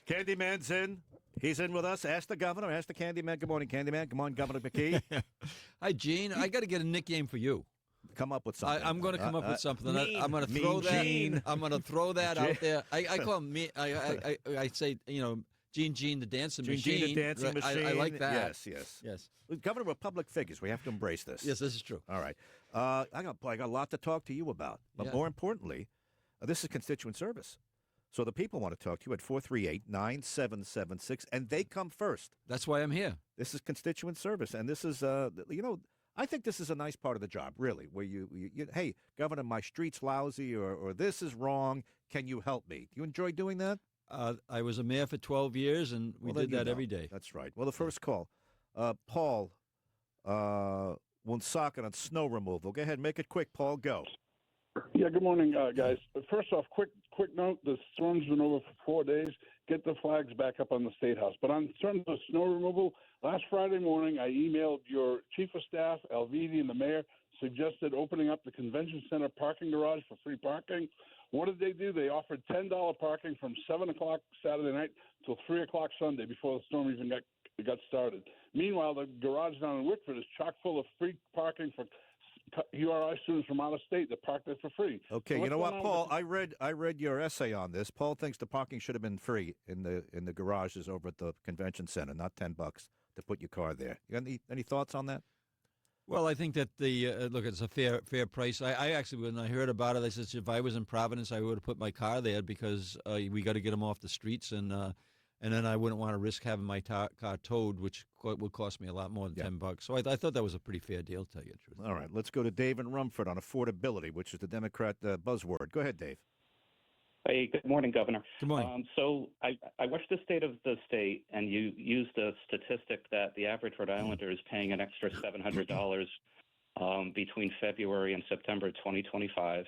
Candyman's in. He's in with us. Ask the governor. Ask the Candyman. Good morning, Candyman. Come on, Governor McKee. Hi, Gene. I got to get a nickname for you. Come up with something. I'm going to come up with something. Mean, I'm going to throw that. I'm going to throw that out there. I call him me. I say, Gene the dancing machine. Gene the dancing machine. I like that. Yes. Governor, we're public figures. We have to embrace this. Yes, this is true. All right. I got a lot to talk to you about. But more importantly, this is constituent service. So the people want to talk to you at 438-9776, and they come first. That's why I'm here. This is constituent service, and this is, I think this is a nice part of the job, really, where you hey, Governor, my street's lousy, or this is wrong. Can you help me? Do you enjoy doing that? I was a mayor for 12 years, and we did that every day. That's right. Well, the first call, Paul Woonsocket on snow removal. Go ahead, make it quick, Paul. Go. Yeah, good morning, guys. First off, quick note, the storm's been over for 4 days. Get the flags back up on the State House. But on terms of snow removal, last Friday morning I emailed your chief of staff, Alvidi, and the mayor, suggested opening up the convention center parking garage for free parking. What did they do? They offered $10 parking from 7 o'clock Saturday night till 3 o'clock Sunday before the storm even got started. Meanwhile, the garage down in Wickford is chock full of free parking for URI students from out of state that park there for free. Okay, so you know what, Paul? I read your essay on this. Paul thinks the parking should have been free in the garages over at the convention center, not $10 to put your car there. You got any thoughts on that? Well, I think that it's a fair price. I actually, when I heard about it, I said if I was in Providence, I would have put my car there because we got to get them off the streets, and then I wouldn't want to risk having my car towed, which would cost me a lot more than $10. So I thought that was a pretty fair deal, to tell you the truth. All right, let's go to Dave in Rumford on affordability, which is the Democrat buzzword. Go ahead, Dave. Hey, good morning, Governor. Good morning. So I watched the State of the State, and you used a statistic that the average Rhode Islander is paying an extra $700 between February and September 2025.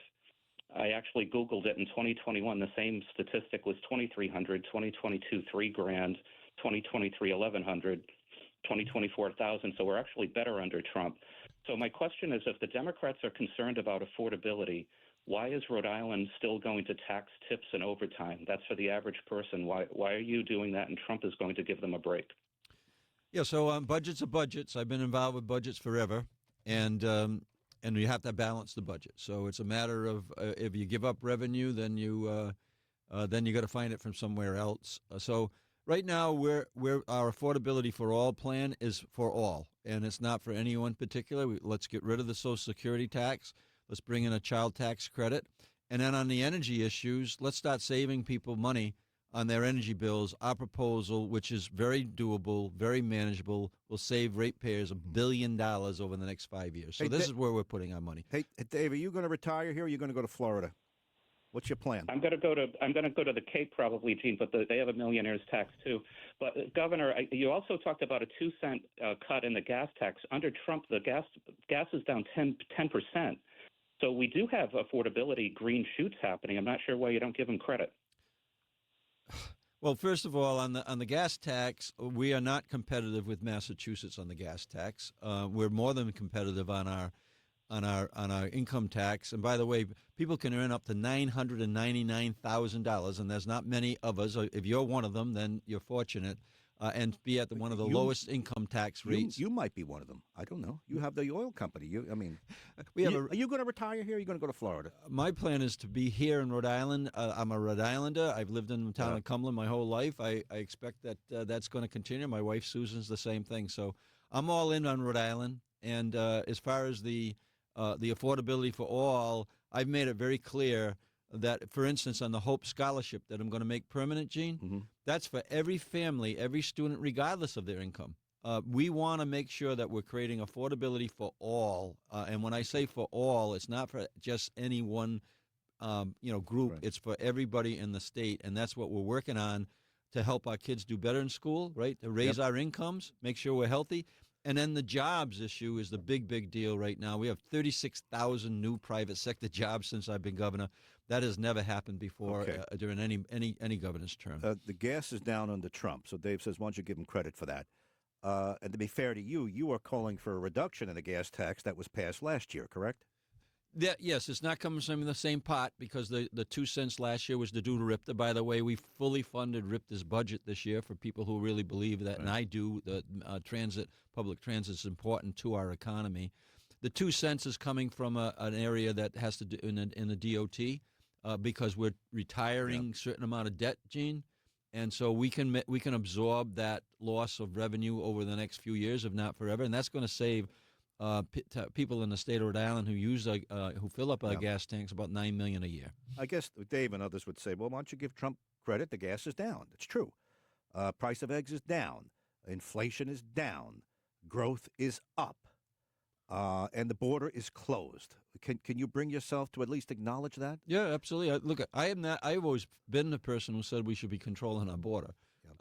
I actually Googled it in 2021. The same statistic was $2,300, 2022 $3,000, 2023 $1,100, 2024 $1,000. So we're actually better under Trump. So my question is, if the Democrats are concerned about affordability, why is Rhode Island still going to tax tips and overtime? That's for the average person. Why are you doing that? And Trump is going to give them a break. Yeah. So budgets are budgets. I've been involved with budgets forever, and you have to balance the budget. So it's a matter of if you give up revenue, then you got to find it from somewhere else. So right now, our affordability for all plan is for all, and it's not for anyone particular. Let's get rid of the Social Security tax. Let's bring in a child tax credit. And then on the energy issues, let's start saving people money on their energy bills. Our proposal, which is very doable, very manageable, will save ratepayers $1 billion over the next 5 years. So this is where we're putting our money. Hey, Dave, are you going to retire here or are you going to go to Florida? What's your plan? I'm going to go to the Cape probably, Gene, but they have a millionaire's tax too. But Governor, you also talked about a 2-cent cut in the gas tax. Under Trump, the gas is down 10%. So we do have affordability green shoots happening. I'm not sure why you don't give them credit. Well, first of all, on the gas tax, we are not competitive with Massachusetts on the gas tax. We're more than competitive on our income tax. And by the way, people can earn up to $999,000, and there's not many of us. If you're one of them, then you're fortunate. And be at one of the lowest income tax rates. You might be one of them. I don't know. You have the oil company. Are you going to retire here or are you going to go to Florida? My plan is to be here in Rhode Island. I'm a Rhode Islander. I've lived in the town of Cumberland my whole life. I expect that that's going to continue. My wife, Susan's the same thing. So I'm all in on Rhode Island. And as far as the affordability for all, I've made it very clear that, for instance, on the Hope Scholarship that I'm going to make permanent, Gene, that's for every family, every student, regardless of their income. We want to make sure that we're creating affordability for all. And when I say for all, it's not for just any one group. Right. It's for everybody in the state. And that's what we're working on to help our kids do better in school, right? To raise our incomes, make sure we're healthy. And then the jobs issue is the big deal right now. We have 36,000 new private sector jobs since I've been governor. That has never happened before during any governor's term. The gas is down under Trump, so Dave says, why don't you give him credit for that? And to be fair to you, you are calling for a reduction in the gas tax that was passed last year, correct? Yes, it's not coming from the same pot because the 2 cents last year was to do to RIPTA. By the way, we fully funded RIPTA's budget this year for people who really believe that, and I do, that public transit is important to our economy. The 2 cents is coming from an area that has to do in the DOT because we're retiring a certain amount of debt, Gene, and so we can absorb that loss of revenue over the next few years, if not forever, and that's going to save people in the state of Rhode Island who fill up gas tanks about $9 million a year. I guess Dave and others would say, well, why don't you give Trump credit? The gas is down. It's true. Price of eggs is down. Inflation is down. Growth is up. And the border is closed. Can you bring yourself to at least acknowledge that? Yeah, absolutely. Look, I've always been the person who said we should be controlling our border,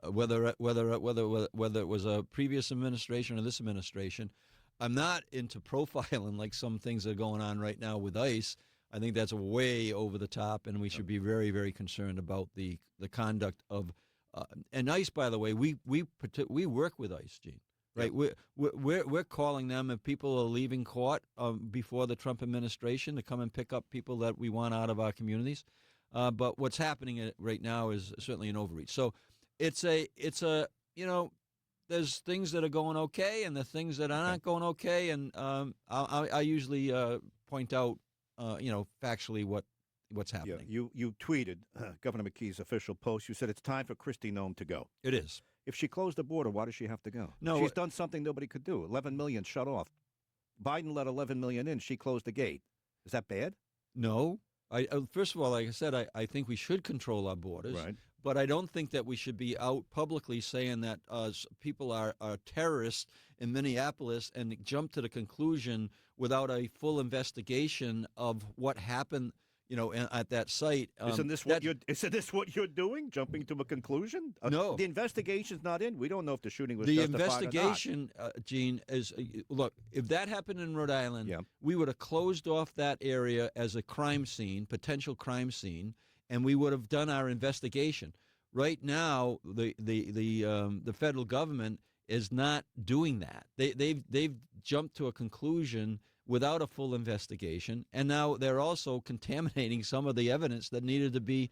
whether it was a previous administration or this administration. I'm not into profiling like some things that are going on right now with ICE. I think that's way over the top, and we should be very, very concerned about the conduct of. And ICE, by the way, we work with ICE, Gene. Right, we're calling them if people are leaving court before the Trump administration to come and pick up people that we want out of our communities. But what's happening right now is certainly an overreach. So it's a there's things that are going okay and the things that are not going okay, and I usually point out factually what's happening. Yeah, you tweeted Governor McKee's official post. You said it's time for Kristi Noem to go. It is. If she closed the border, why does she have to go? No, she's done something nobody could do. 11 million shut off. Biden let 11 million in. She closed the gate. Is that bad? No. First of all, like I said, I think we should control our borders. Right. But I don't think that we should be out publicly saying that people are terrorists in Minneapolis and jump to the conclusion without a full investigation of what happened. At that site. Isn't this what you're doing? Jumping to a conclusion? No, the investigation's not in. We don't know if the shooting was the justified investigation, or not. Gene, is look. If that happened in Rhode Island, Yeah. we would have closed off that area as a crime scene, potential crime scene, and we would have done our investigation. Right now, the federal government is not doing that. They've jumped to a conclusion without a full investigation, and now they're also contaminating some of the evidence that needed to be,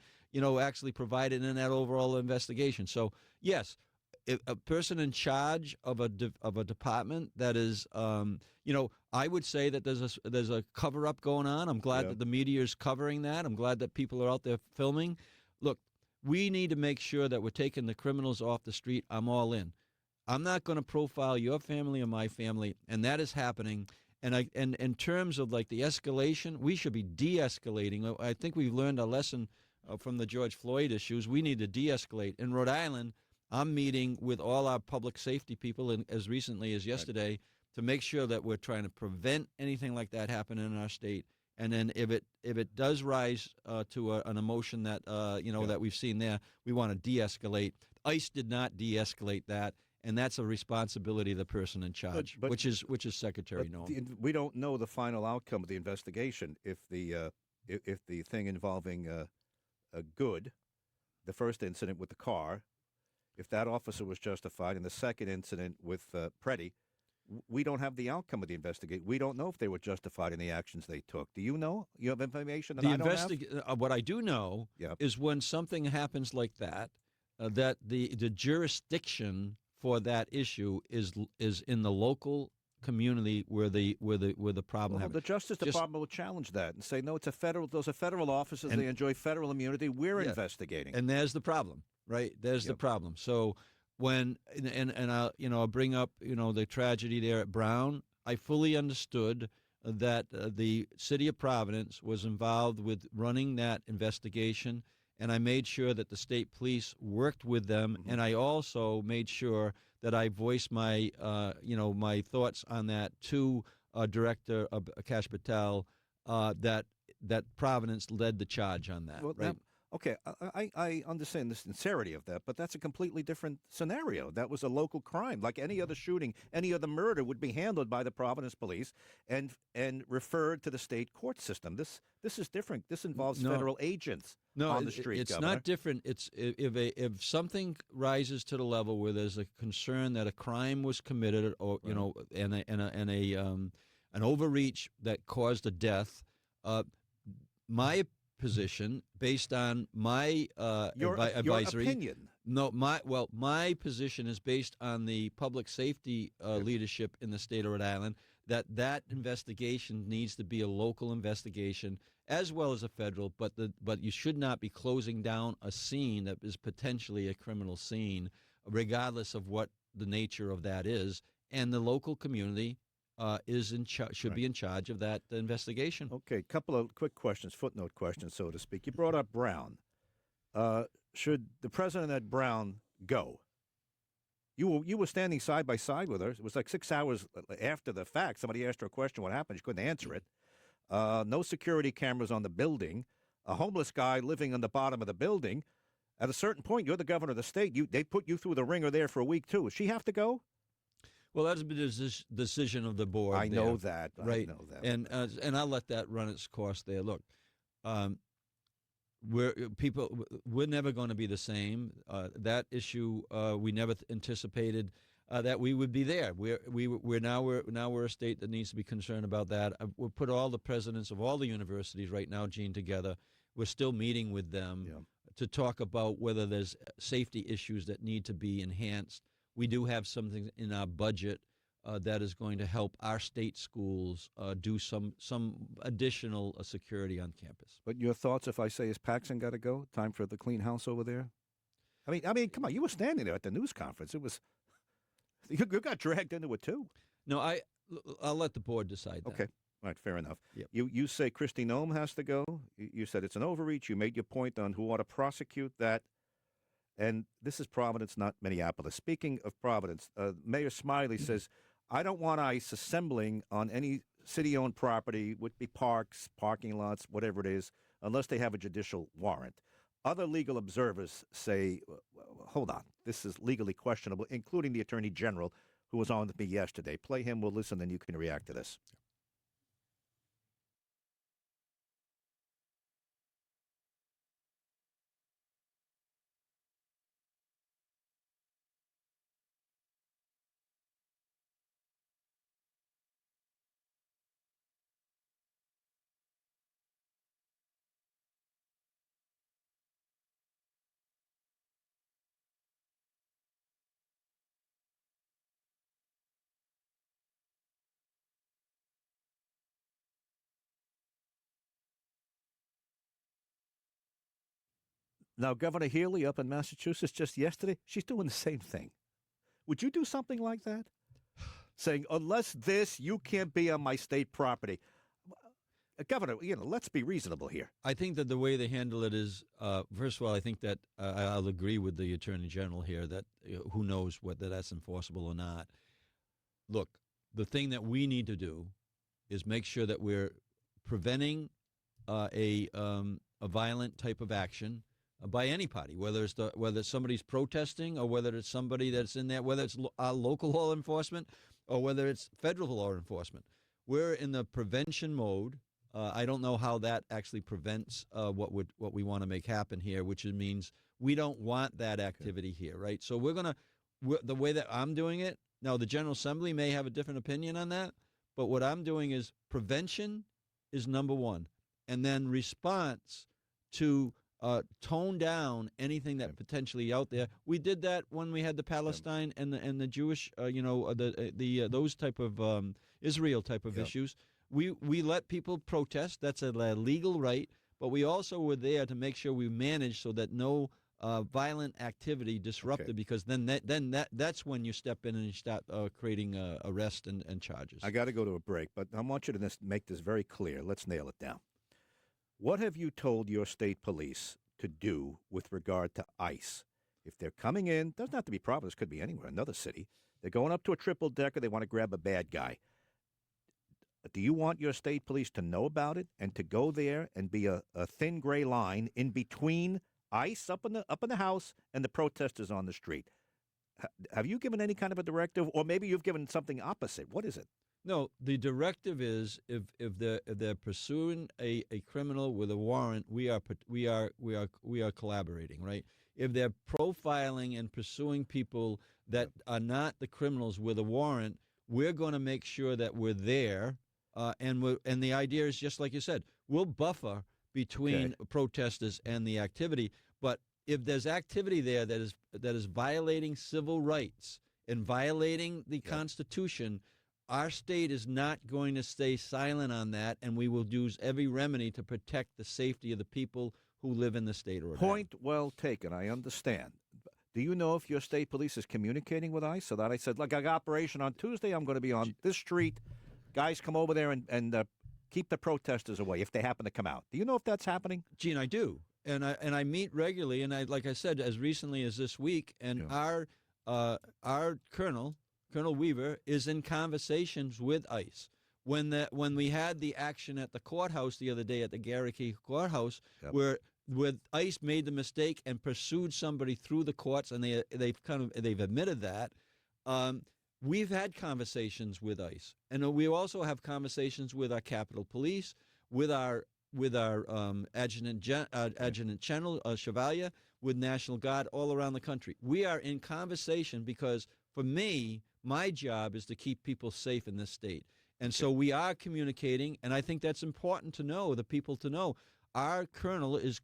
actually provided in that overall investigation. So, yes, if a person in charge of a department that is, I would say that there's a cover-up going on. I'm glad that the media is covering that. I'm glad that people are out there filming. Look, we need to make sure that we're taking the criminals off the street. I'm all in. I'm not going to profile your family or my family, and that is happening. And in terms of like the escalation, we should be de-escalating. I think we've learned a lesson from the George Floyd issues. We need to de-escalate. In Rhode Island, I'm meeting with all our public safety people as recently as yesterday to make sure that we're trying to prevent anything like that happening in our state. And then if it does rise to an emotion that that we've seen there, we want to de-escalate. ICE did not de-escalate that. And that's a responsibility of the person in charge, which is Secretary Noem. We don't know the final outcome of the investigation. If the thing involving Good, the first incident with the car, if that officer was justified, and the second incident with Preddy, we don't have the outcome of the investigation. We don't know if they were justified in the actions they took. Do you know? You have information that I don't have? What I do know is when something happens like that, that the jurisdiction for that issue is in the local community where the problem happens. The Justice Department will challenge that and say, no, those are federal officers. They enjoy federal immunity. We're investigating. And there's the problem, right? There's the problem. So when I'll bring up the tragedy there at Brown. I fully understood that the city of Providence was involved with running that investigation. And I made sure that the state police worked with them, and I also made sure that I voiced my, my thoughts on that to Director Akash Patel, that Providence led the charge on that. Well, right? Okay, I understand the sincerity of that, but that's a completely different scenario. That was a local crime. Like any other shooting, any other murder would be handled by the Providence police and referred to the state court system. This is different. This involves federal agents on the street, it's Governor. not different. It's if something rises to the level where there's a concern that a crime was committed, or and an overreach that caused a death. My position, based on my Your advisory, opinion. no, my position is based on the public safety leadership in the state of Rhode Island. That investigation needs to be a local investigation as well as a federal. But you should not be closing down a scene that is potentially a criminal scene, regardless of what the nature of that is. And the local community should be in charge of that investigation. Okay, couple of quick questions, footnote questions, so to speak. You brought up Brown. Should the president at Brown go? You were standing side by side with her. It was like 6 hours after the fact. Somebody asked her a question. What happened? She couldn't answer it. No security cameras on the building. A homeless guy living on the bottom of the building. At a certain point, you're the governor of the state. They put you through the ringer there for a week too. Does she have to go? Well, that's been a decision of the board. I know that. Right. I know that. And I'll let that run its course there. Look, we're never going to be the same. That issue, we never anticipated that we would be there. We're now a state that needs to be concerned about that. We'll put all the presidents of all the universities right now, Gene, together. We're still meeting with them to talk about whether there's safety issues that need to be enhanced. We do have something in our budget that is going to help our state schools do some additional security on campus. But your thoughts, if I say, is Paxson got to go? Time for the clean house over there? I mean, come on. You were standing there at the news conference. It was you got dragged into it too. No, I'll let the board decide that. Okay. All right, fair enough. Yep. You say Kristi Noem has to go. You said it's an overreach. You made your point on who ought to prosecute that. And this is Providence, not Minneapolis. Speaking of Providence, Mayor Smiley says, I don't want ICE assembling on any city-owned property, would be parks, parking lots, whatever it is, unless they have a judicial warrant. Other legal observers say, hold on, this is legally questionable, including the Attorney General, who was on with me yesterday. Play him, we'll listen, and you can react to this. Now, Governor Healy up in Massachusetts just yesterday, she's doing the same thing. Would you do something like that? Saying, unless this, you can't be on my state property. Governor, let's be reasonable here. I think that the way they handle it is, first of all, I think that I'll agree with the Attorney General here that who knows whether that's enforceable or not. Look, the thing that we need to do is make sure that we're preventing a violent type of action by any party, whether it's somebody's protesting or whether it's somebody that's in there, whether it's local law enforcement or whether it's federal law enforcement. We're in the prevention mode. I don't know how that actually prevents what we want to make happen here, which means we don't want that activity here, right? So the way that I'm doing it, now the General Assembly may have a different opinion on that, but what I'm doing is prevention is number one, and then response to tone down anything that potentially out there. We did that when we had the Palestine and the Jewish, those type of Israel type of issues. We let people protest. That's a legal right, but we also were there to make sure we managed so that no violent activity disrupted. Because that's when you step in and you start creating arrest and charges. I got to go to a break, but I want you to make this very clear. Let's nail it down. What have you told your state police to do with regard to ICE? If they're coming in, doesn't have to be Providence, could be anywhere, another city. They're going up to a triple decker. They want to grab a bad guy. Do you want your state police to know about it and to go there and be a thin gray line in between ICE up in the house and the protesters on the street? Have you given any kind of a directive, or maybe you've given something opposite? What is it? No, the directive is if they're pursuing a criminal with a warrant, we are collaborating, right? If they're profiling and pursuing people that are not the criminals with a warrant, we're going to make sure that we're there. And the idea is just like you said, we'll buffer between protesters and the activity. But if there's activity there that is violating civil rights and violating the Constitution, our state is not going to stay silent on that, and we will use every remedy to protect the safety of the people who live in the state of Rhode Island. Point well taken. I understand. Do you know if your state police is communicating with ICE so that I said, look, I got operation on Tuesday. I'm going to be on this street. Guys, come over there and keep the protesters away if they happen to come out. Do you know if that's happening? Gene, I do. And I meet regularly, and like I said, as recently as this week, and our Colonel Weaver is in conversations with ICE. When we had the action at the courthouse the other day at the Garricky courthouse, where ICE made the mistake and pursued somebody through the courts, and they've admitted that. We've had conversations with ICE, and we also have conversations with our Capitol Police, with our Adjutant General Chevalier, with National Guard all around the country. We are in conversation because, for me, my job is to keep people safe in this state. And so we are communicating, and I think that's important to know, the people to know. Our colonel is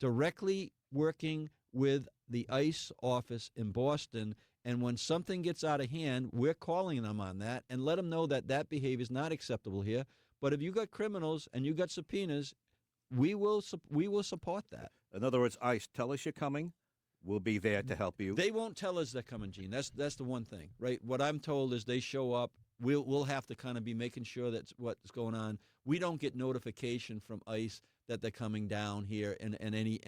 directly working with the ICE office in Boston, and when something gets out of hand, we're calling them on that and let them know that behavior is not acceptable here. But if you got criminals and you got subpoenas, we will support that. In other words, ICE, tell us you're coming. We'll be there to help you. They won't tell us they're coming, Gene. That's the one thing, right? What I'm told is they show up. We'll have to kind of be making sure that's what's going on. We don't get notification from ICE that they're coming down here and any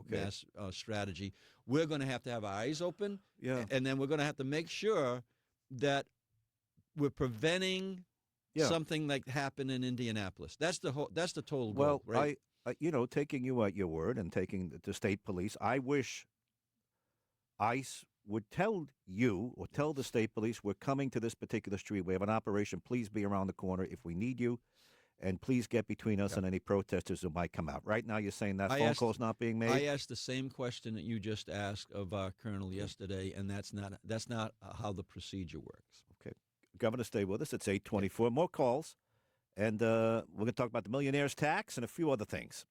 mass strategy. We're going to have our eyes open, and then we're going to have to make sure that we're preventing something like happened in Indianapolis. That's the total goal, right? I taking you at your word and taking the state police, I wish ICE would tell you or tell the state police, we're coming to this particular street. We have an operation. Please be around the corner if we need you, and please get between us and any protesters who might come out. Right now you're saying that phone call's not being made? I asked the same question that you just asked of our colonel yesterday, and that's not how the procedure works. Okay. Governor, stay with us. It's 8:24. More calls, and we're going to talk about the millionaire's tax and a few other things.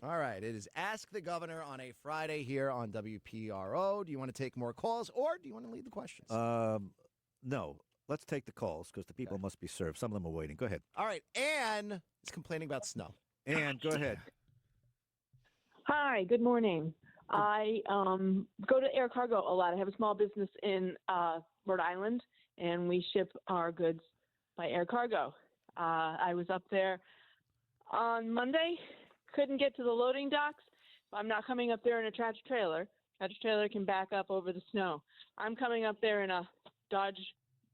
All right. It is Ask the Governor on a Friday here on WPRO. Do you want to take more calls, or do you want to lead the questions? No. Let's take the calls because the people must be served. Some of them are waiting. Go ahead. All right. Ann is complaining about snow. Ann, go ahead. Hi. Good morning. I go to air cargo a lot. I have a small business in Rhode Island, and we ship our goods by air cargo. I was up there on Monday. Couldn't get to the loading docks. I'm not coming up there in a tractor trailer. Tractor trailer can back up over the snow. I'm coming up there in a Dodge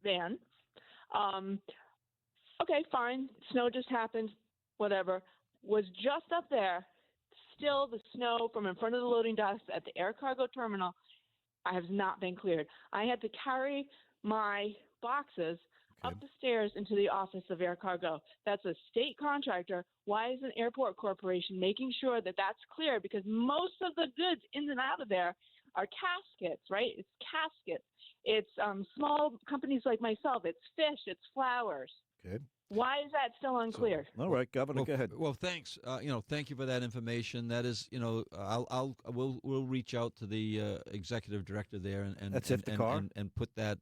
van. Okay, fine. Snow just happened. Whatever. Was just up there. Still, the snow from in front of the loading docks at the air cargo terminal has not been cleared. I had to carry my boxes up the stairs into the office of air cargo. That's a state contractor. Why is an airport corporation making sure that that's clear? Because most of the goods in and out of there are caskets, right? It's caskets. It's small companies like myself. It's fish. It's flowers. Okay. Why is that still unclear? All right, Governor, go ahead. Well, thanks. Thank you for that information. That is, we'll reach out to the executive director there and put that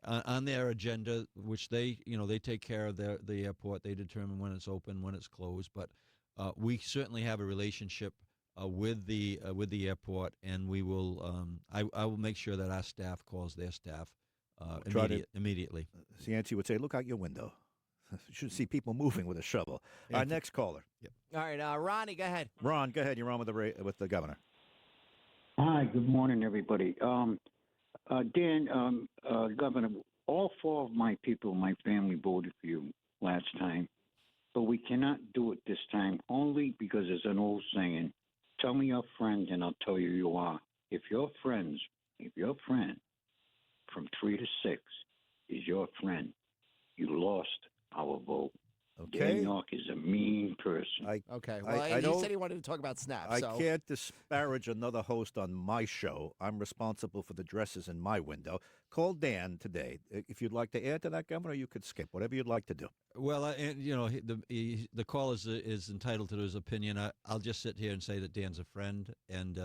on their agenda, which they take care of the airport. They determine when it's open, when it's closed. But we certainly have a relationship with the airport, and we will. I will make sure that our staff calls their staff immediately. Cianci would say, "Look out your window." You should see people moving with a shovel. Our next caller. Yep. All right, Ronnie, go ahead. Ron, go ahead. You're on with the governor. Hi, good morning, everybody. Dan, Governor, all four of my people, my family voted for you last time, but we cannot do it this time only because there's an old saying, tell me your friend and I'll tell you you are. If your friend from 3 to 6 is your friend, you lost our vote. Okay. Dan York is a mean person. Okay. Well, I and he don't- said he wanted to talk about Snap. I so. can't disparage another host on my show. I'm responsible for the dresses in my window. Call Dan today. If you'd like to add to that, Governor, you could skip. Whatever you'd like to do. Well, and the call is entitled to his opinion. I'll just sit here and say that Dan's a friend, and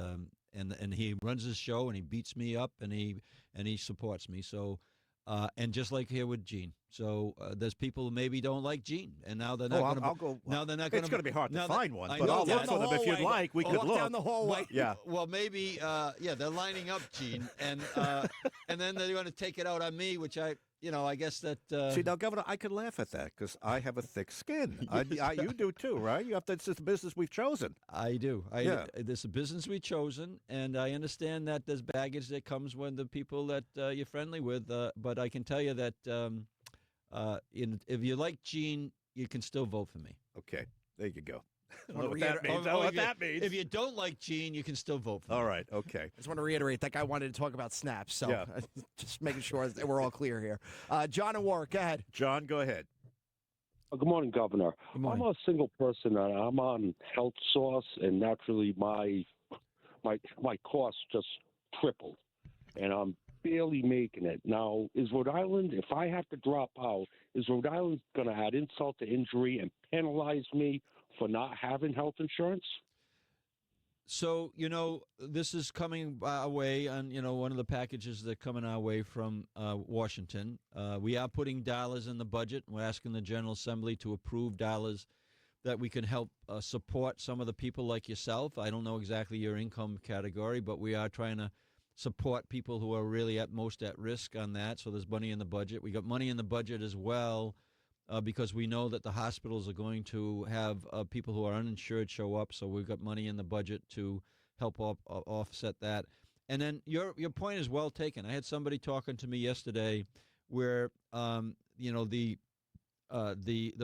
he runs his show, and he beats me up, and he supports me. So, and just like here with Gene. So there's people who maybe don't like Gene, and now they're not going to. I'll go. Now they're not It's going going to be hard to find one, I but know I'll look that. for them if you'd like. We could walk look. down the hallway. Yeah. Well, maybe, they're lining up, Gene, and then they're going to take it out on me, which I guess that. See, now, Governor, I could laugh at that because I have a thick skin. You do too, right? You have to. It's just the business we've chosen. I do. Yeah. This is a business we've chosen, and I understand that there's baggage that comes when the people that you're friendly with. But I can tell you that if you like Gene, you can still vote for me. Okay, there you go. I wanna don't know what that means. I don't know what that means. If you don't like Gene, you can still vote for me. All right. Okay. I just want to reiterate that guy wanted to talk about Snaps. So Yeah. just making sure that we're all clear here. John and Warwick, go ahead. John, go ahead. Good morning, Governor. Good morning. I'm a single person, and I'm on Health Source, and naturally my costs just tripled, and I'm barely making it. Now, is Rhode Island, if I have to drop out, is Rhode Island going to add insult to injury and penalize me for not having health insurance? So, this is coming our way on, one of the packages that are coming our way from Washington. We are putting dollars in the budget. We're asking the General Assembly to approve dollars that we can help support some of the people like yourself. I don't know exactly your income category, but we are trying to support people who are really most at risk on that. So there's money in the budget. We got money in the budget as well because we know that the hospitals are going to have people who are uninsured show up. So we've got money in the budget to help offset that. And then your point is well taken. I had somebody talking to me yesterday where the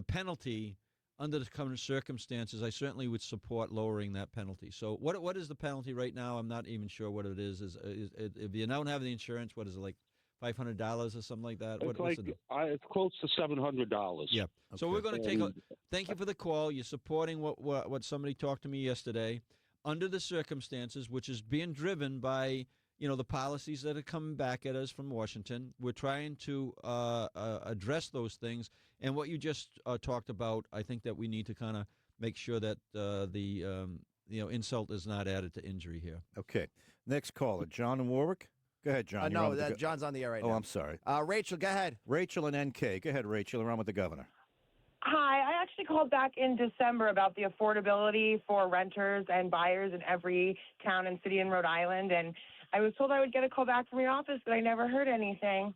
penalty under the current circumstances, I certainly would support lowering that penalty. So what is the penalty right now? I'm not even sure what it is. Is if you don't have the insurance, what is it, like $500 or something like that? It's close to $700. Yeah. So we're going to take a. Thank you for the call. You're supporting what somebody talked to me yesterday. Under the circumstances, which is being driven by the policies that are coming back at us from Washington, we're trying to address those things. And what you just talked about, I think that we need to kind of make sure that the insult is not added to injury here. Okay. Next caller, John and Warwick. Go ahead, John. You're on with the John's on the air right now. Oh, I'm sorry. Rachel, go ahead. Rachel and NK. Go ahead, Rachel. You're on with the governor. Hi, I actually called back in December about the affordability for renters and buyers in every town and city in Rhode Island, and I was told I would get a call back from your office, but I never heard anything.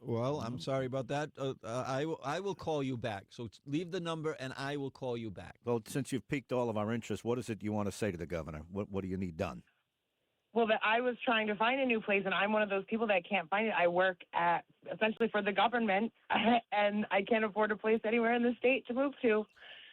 Well, I'm sorry about that. I will call you back. So leave the number, and I will call you back. Well, since you've piqued all of our interest, what is it you want to say to the governor? What do you need done? Well, that I was trying to find a new place, and I'm one of those people that can't find it. I work essentially for the government, and I can't afford a place anywhere in the state to move to.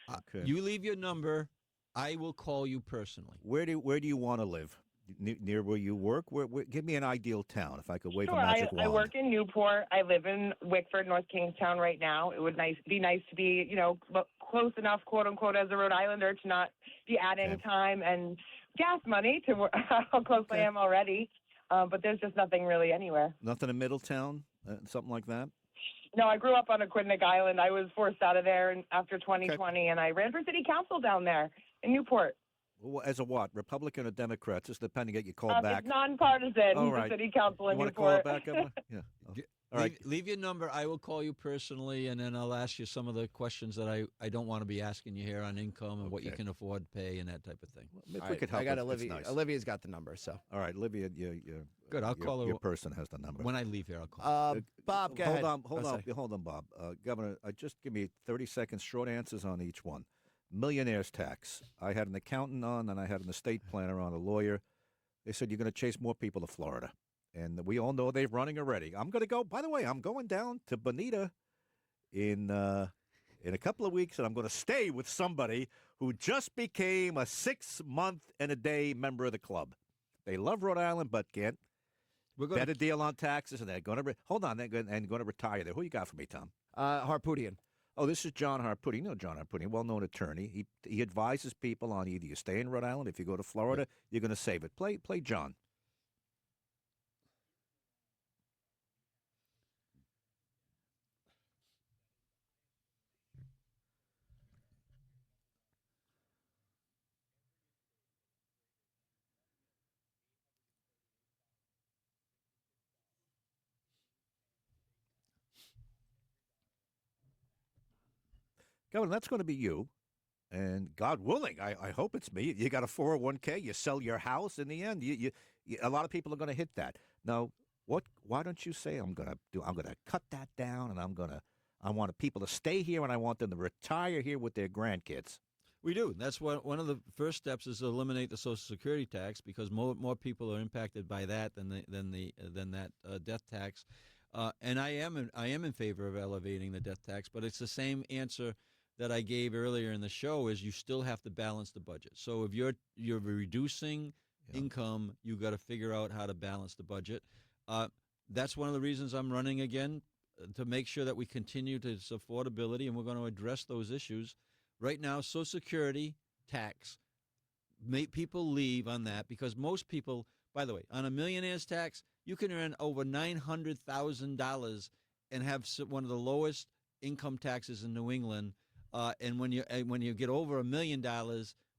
Okay. You leave your number. I will call you personally. Where do you want to live? Near where you work? Where, give me an ideal town, if I could wave Sure, a magic wand. I work in Newport. I live in Wickford, North Kingstown right now. It would be nice to be, close enough, quote unquote, as a Rhode Islander to not be adding time and gas money to how close I am already. But there's just nothing really anywhere. Nothing in Middletown, something like that. No, I grew up on Aquidneck Island. I was forced out of there after 2020, and I ran for city council down there in Newport. Well, as a what? Republican or Democrat? Just depending, get you called back. It's nonpartisan. All right. The city council in you Newport. Want to call it back, Governor? Yeah. Oh. All right. Leave your number. I will call you personally, and then I'll ask you some of the questions that I don't want to be asking you here on income and what you can afford to pay and that type of thing. Well, if we could help, I got it's Olivia. nice. Olivia's got the number. So all right, Olivia, good. I'll call her your person has the number. when I leave here. I'll call. Bob, go ahead. Hold on, Bob. Governor, just give me 30 seconds, short answers on each one. Millionaire's tax. I had an accountant on, and I had an estate planner on, a lawyer. They said you're going to chase more people to Florida. And we all know they're running already. I'm going to go. By the way, I'm going down to Bonita in a couple of weeks, and I'm going to stay with somebody who just became a 6-month-and-a-day member of the club. They love Rhode Island, but can't better deal on taxes, and they're going to hold on. They're going to retire there. Who you got for me, Tom? Harpoodian. Oh, this is John Harputty. You know John Harputty, well-known attorney. He advises people on either you stay in Rhode Island, if you go to Florida, you're going to save it. Play John. Governor, that's going to be you. And God willing, I hope it's me. You got a 401k, you sell your house. In the end, you a lot of people are going to hit that. Now, why don't you say I'm going to cut that down, and I want people to stay here, and I want them to retire here with their grandkids. We do. That's one of the first steps is to eliminate the Social Security tax, because more people are impacted by that than that death tax. And I am in favor of elevating the death tax, but it's the same answer that I gave earlier in the show, is you still have to balance the budget. So if you're reducing income, you got to figure out how to balance the budget. That's one of the reasons I'm running again, to make sure that we continue to affordability, and we're going to address those issues. Right now, Social Security tax, make people leave on that, because most people, by the way, on a millionaire's tax, you can earn over $900,000 and have one of the lowest income taxes in New England. And when you get over $1 million,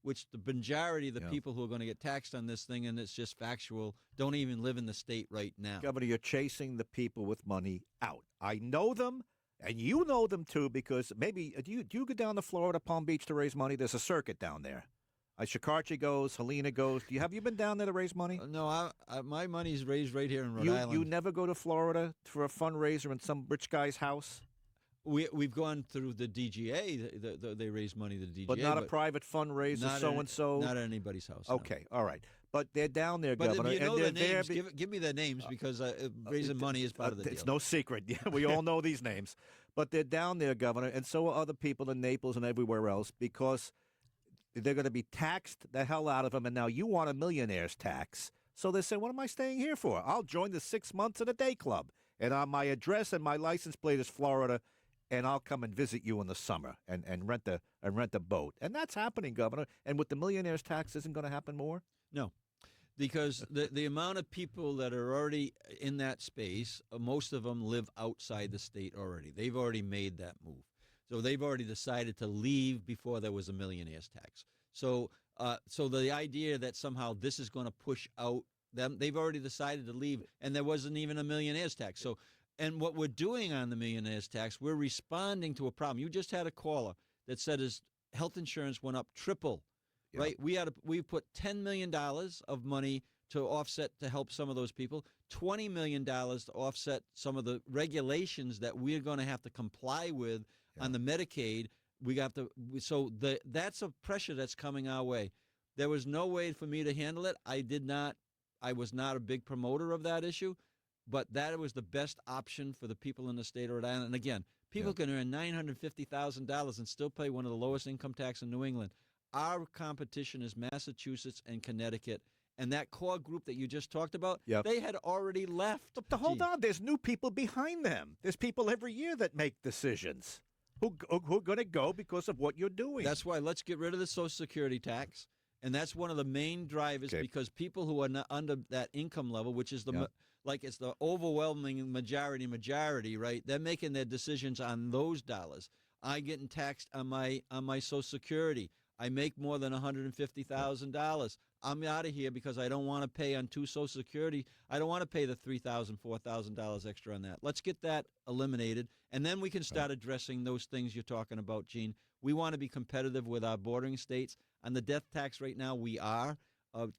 which the majority of the people who are going to get taxed on this thing, and it's just factual, don't even live in the state right now. Governor, you're chasing the people with money out. I know them, and you know them too, because maybe do you go down to Florida, Palm Beach, to raise money? There's a circuit down there. Shakarchi goes, Helena goes. Have you been down there to raise money? No, my money's raised right here in Rhode Island. You never go to Florida for a fundraiser in some rich guy's house? We've gone through the DGA. They raise money to the DGA. But not a private fundraiser, so-and-so? Not at anybody's house. Okay, all right. But they're down there, but Governor. If you know and the names, give me the names, because raising money is part of the deal. It's no secret. Yeah, we all know these names. But they're down there, Governor, and so are other people in Naples and everywhere else, because they're going to be taxed the hell out of them, and now you want a millionaire's tax. So they say, what am I staying here for? I'll join the 6 months at a day club. And on my address and my license plate is Florida, and I'll come and visit you in the summer and rent a boat. And that's happening, Governor. And with the millionaire's tax, isn't going to happen more? No, because the amount of people that are already in that space, most of them live outside the state already. They've already made that move. So they've already decided to leave before there was a millionaire's tax. So the idea that somehow this is going to push out them, they've already decided to leave, and there wasn't even a millionaire's tax. So, and what we're doing on the millionaire's tax, we're responding to a problem. You just had a caller that said his health insurance went up triple, right? We put $10 million of money to offset, to help some of those people, $20 million to offset some of the regulations that we're going to have to comply with on the Medicaid. That's a pressure that's coming our way. There was no way for me to handle it. I was not a big promoter of that issue, but that was the best option for the people in the state of Rhode Island. And again, people can earn $950,000 and still pay one of the lowest income tax in New England. Our competition is Massachusetts and Connecticut. And that core group that you just talked about, they had already left. But hold on, there's new people behind them. There's people every year that make decisions who are going to go because of what you're doing. That's why let's get rid of the Social Security tax. And that's one of the main drivers, because people who are not under that income level, which is it's the overwhelming majority, right? They're making their decisions on those dollars. I getting taxed on my Social Security. I make more than $150,000. I'm out of here because I don't want to pay on two Social Security. I don't want to pay the $3,000, $4,000 extra on that. Let's get that eliminated, and then we can start addressing those things you're talking about, Gene. We want to be competitive with our bordering states. On the death tax right now, we are.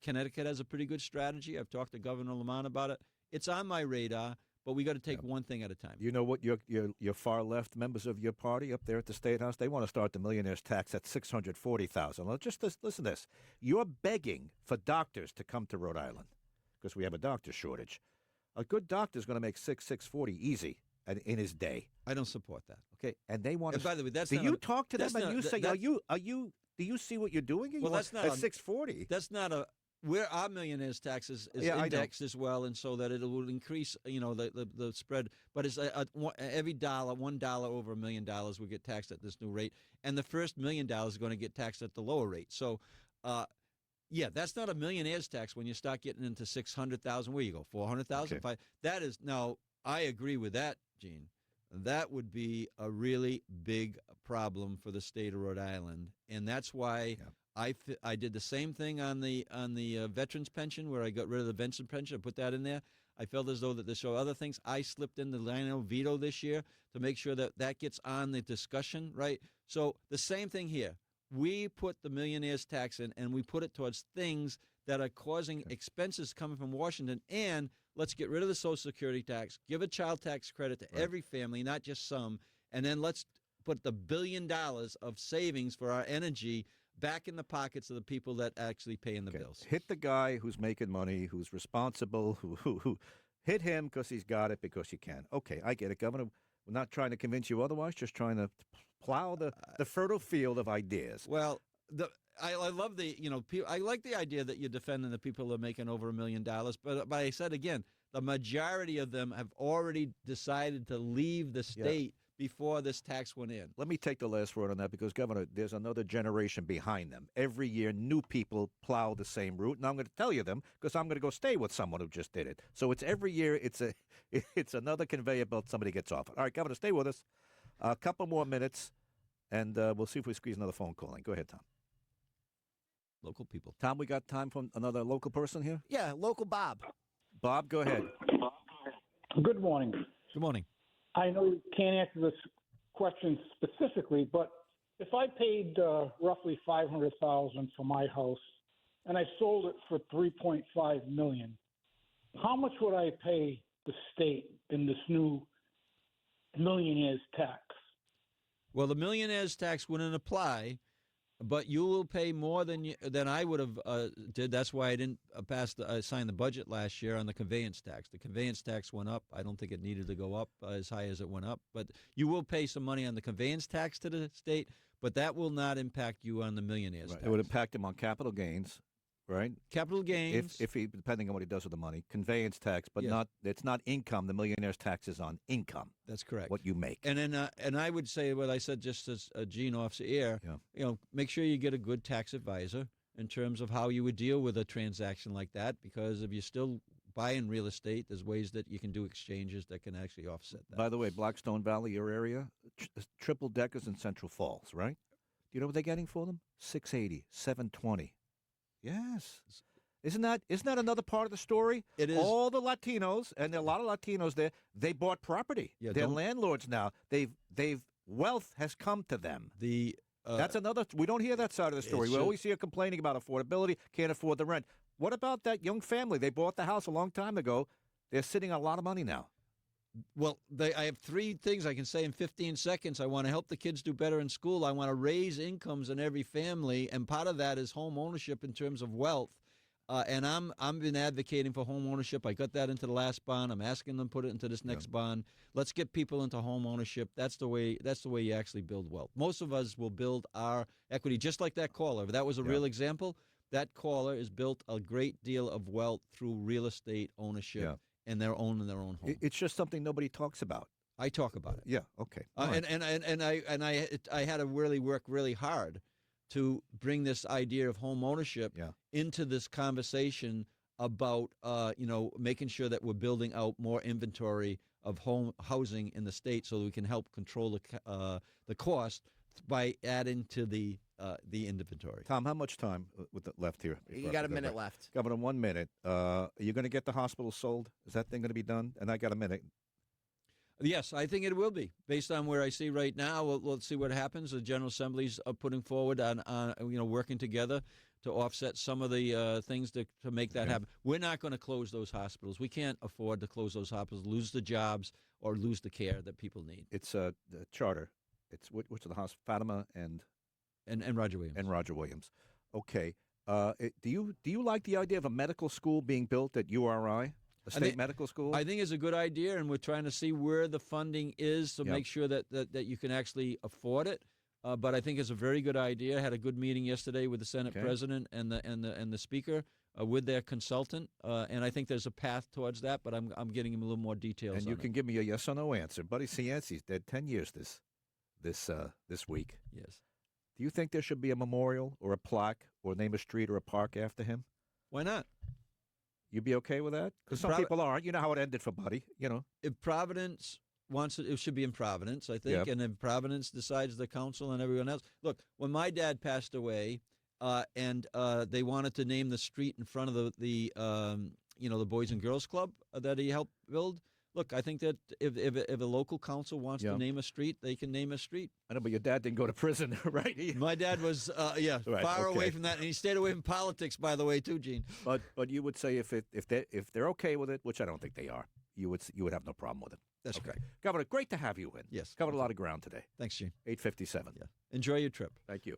Connecticut has a pretty good strategy. I've talked to Governor Lamont about it. It's on my radar, but we got to take one thing at a time. You know what? Your far left members of your party up there at the State House, they want to start the millionaire's tax at $640,000. Well, just listen to this. You're begging for doctors to come to Rhode Island because we have a doctor shortage. A good doctor is going to make $640 easy in his day. I don't support that. Okay, and they want to. By the way, that's do not you talk to them and you say, are you? Do you see what you're doing? Well, that's not at $640. That's not where our millionaires tax is Yeah, I know. indexed as well, and so that it will increase, the spread. But it's every $1 over $1 million will get taxed at this new rate, and the first $1 million is going to get taxed at the lower rate. So, yeah, that's not a millionaire's tax when you start getting into 600,000. Where you go, 400,000? Okay. That is now. I agree with that, Gene. That would be a really big problem for the state of Rhode Island, and that's why I did the same thing on the veterans pension, where I got rid of the veterans pension. I put that in there. I felt as though that there show other things. I slipped in the Lionel veto this year to make sure that gets on the discussion, right? So the same thing here. We put the millionaire's tax in, and we put it towards things that are causing expenses coming from Washington. And let's get rid of the Social Security tax, give a child tax credit to every family, not just some, and then let's put the $1 billion of savings for our energy back in the pockets of the people that actually paying the bills. Hit the guy who's making money, who's responsible, who hit him because he's got it, because you can. Okay, I get it, Governor. We're not trying to convince you otherwise, just trying to plow the fertile field of ideas. Well, I love I like the idea that you're defending the people that are making over $1 million, but I said again, the majority of them have already decided to leave the state before this tax went in. Let me take the last word on that, because, Governor, there's another generation behind them. Every year, new people plow the same route, and I'm going to tell you them because I'm going to go stay with someone who just did it. So it's every year. It's another conveyor belt. Somebody gets off it. All right, Governor, stay with us. A couple more minutes, and we'll see if we squeeze another phone call in. Go ahead, Tom. Local people. Tom, we got time for another local person here? Yeah, local Bob. Bob, go ahead. Good morning. Good morning. I know you can't answer this question specifically, but if I paid roughly $500,000 for my house and I sold it for $3.5 million, how much would I pay the state in this new millionaire's tax? Well, the millionaire's tax wouldn't apply, but you will pay more than I would have did. That's why I didn't sign the budget last year on the conveyance tax. The conveyance tax went up. I don't think it needed to go up as high as it went up. But you will pay some money on the conveyance tax to the state, but that will not impact you on the millionaire's tax. It would impact him on capital gains, right? Capital gains. If he, depending on what he does with the money, conveyance tax, but it's not income. The millionaire's tax is on income. That's correct. What you make. And then, and I would say what I said just as Gene off the air. Yeah. Make sure you get a good tax advisor in terms of how you would deal with a transaction like that. Because if you're still buying real estate, there's ways that you can do exchanges that can actually offset that. By the way, Blackstone Valley, your area, triple deckers in Central Falls, right? Do you know what they're getting for them? $680, $720. Yes. Isn't that another part of the story? It is. All the Latinos, and there are a lot of Latinos there, they bought property. Yeah, they're landlords now. They've wealth has come to them. That's another. We don't hear that side of the story. We always hear complaining about affordability, can't afford the rent. What about that young family? They bought the house a long time ago. They're sitting on a lot of money now. Well, I have three things I can say in 15 seconds. I want to help the kids do better in school. I want to raise incomes in every family, and part of that is home ownership in terms of wealth. And I'm been advocating for home ownership. I got that into the last bond. I'm asking them to put it into this next bond. Let's get people into home ownership. That's the way you actually build wealth. Most of us will build our equity, just like that caller. If that was a real example, that caller has built a great deal of wealth through real estate ownership, and they're owning their own home. It's just something nobody talks about. I talk about it. Yeah. Okay. And I had to really work really hard to bring this idea of home ownership into this conversation about making sure that we're building out more inventory of housing in the state, so that we can help control the cost by adding to the inventory. Tom, how much time left here? You got a minute left. Governor, 1 minute. Are you going to get the hospital sold? Is that thing going to be done? And I got a minute. Yes, I think it will be. Based on where I see right now, we'll see what happens. The General Assembly's putting forward on working together to offset some of the things to make that happen. We're not going to close those hospitals. We can't afford to close those hospitals, lose the jobs, or lose the care that people need. It's the charter. It's which of the hospitals? Fatima and Roger Williams. And Roger Williams. Okay. Do you like the idea of a medical school being built at URI? A state medical school? I think it's a good idea, and we're trying to see where the funding is to make sure that you can actually afford it. But I think it's a very good idea. I had a good meeting yesterday with the Senate President and the Speaker with their consultant, and I think there's a path towards that. But I'm getting him a little more details. And you on can give me a yes or no answer. Buddy Cianci's dead 10 years this week. Yes. Do you think there should be a memorial or a plaque or name a street or a park after him? Why not? You'd be okay with that? Because some people aren't. You know how it ended for Buddy, If Providence wants it, it should be in Providence, I think. Yep. And if Providence decides, the council and everyone else. Look, when my dad passed away, and they wanted to name the street in front of the Boys and Girls Club that he helped build. Look, I think that if a local council wants to name a street, they can name a street. I know, but your dad didn't go to prison, right? My dad was, Right, far okay. away from that, and he stayed away from politics, by the way, too, Gene. But you would say if they're okay with it, which I don't think they are, you would have no problem with it. That's okay. correct. Governor, great to have you in. Yes. Covered a lot of ground today. Thanks, Gene. 8:57. Yeah. Enjoy your trip. Thank you.